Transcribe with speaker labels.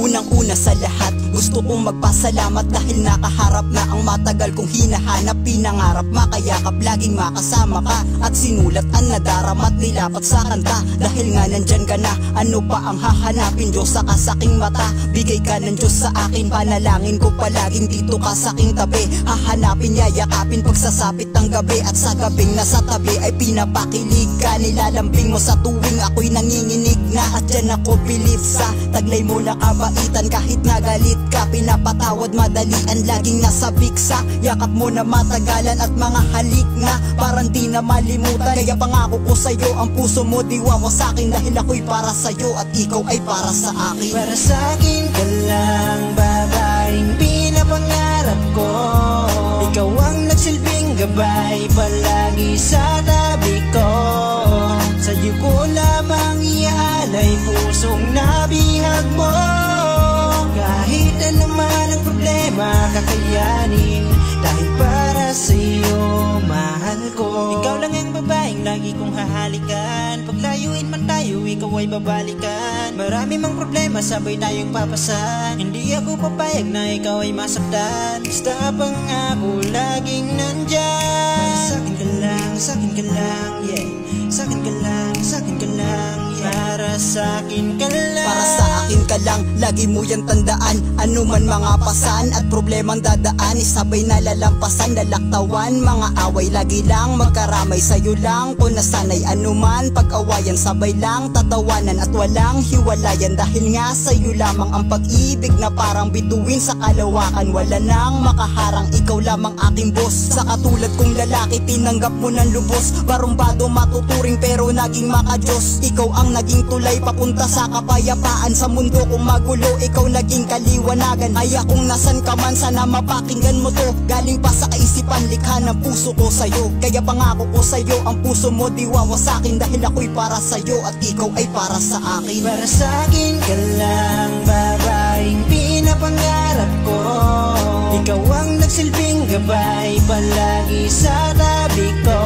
Speaker 1: Unang-una sa lahat, gusto kong magpasalamat dahil nakaharap na ang matagal kong hinahanap. Pinangarap, makayakap, laging makasama ka, at sinulat ang nadarama't nilapat sa kanta. Dahil nga nandyan ka na, ano pa ang hahanapin? Diyos sa kasaking mata, bigay ka ng Diyos sa akin. Panalangin ko palaging dito ka sa aking tabi. Hahanapin, yayakapin pagsasapit ng gabi, at sa gabing nasa tabi ay pinapakilig ka. Nilalambing mo sa tuwing ako'y nanginginig na, at dyan ako believe sa taglay mo na kabaitan. Kahit nagalit ka, pinapatawad madalian, laging nasa biksa. Yakap mo na matagalan at mga halik na parang di na malimutan. Kaya pangako ko sa'yo, ang puso mo di wawasakin, dahil ako'y para sa'yo at ikaw ay para sa akin.
Speaker 2: Para sa'kin ka lang, babaeng pinapangarap ko. Ikaw ang nagsilbing gabay palagi sa tabi ko. Sa'yo ko lamang iaalay pusong nabihag mo. Kahit anuman ang problema, kakayanin, dahil para sa'yo mahal ko. Ikaw lang ang babaeng lagi kong hahalikan. Paglayuin man tayo, ikaw ay babalikan. Marami mang problema, sabay tayong papasan. Hindi ako papayag na ikaw ay masaktan. Basta pangako laging nandyan. Sa'kin ka lang, sa'kin ka lang, yeah. Sa'kin ka lang, sa'kin ka lang, yeah. Para sa'kin ka lang,
Speaker 1: para sa akin ka lang, lagi mo yan tandaan. Ano man mga pasan at problemang dadaan, isabay na lalampasan, lalaktawan. Mga away lagi lang magkaramay, sa'yo lang ko nasanay. Ano man pag-awayan, sabay lang tatawanan at walang hiwalayan. Dahil nga sa'yo lamang ang pag-ibig na parang bituin sa kalawakan. Wala nang makaharang, ikaw lamang aking boss. Sa katulad kong lalaki, tinanggap mo ng lubos. Barumbado matuturing pero naging makajos. Ikaw ang naging tulay papunta sa kapayapaan. Sa mundo kong magulo, ikaw naging kaliwanagan. Ay akong nasan ka man, sana mapakinggan mo to. Galing pa sa kaisipan, likha ng puso ko sa'yo. Kaya pangako ko sa'yo, ang puso mo di wawasakin, dahil ako'y para sa'yo at ikaw ay para sa akin.
Speaker 2: Para sa'kin ka lang, babaeng pinapangarap ko. Ikaw ang nagsilbing gabay palagi sa tabi ko.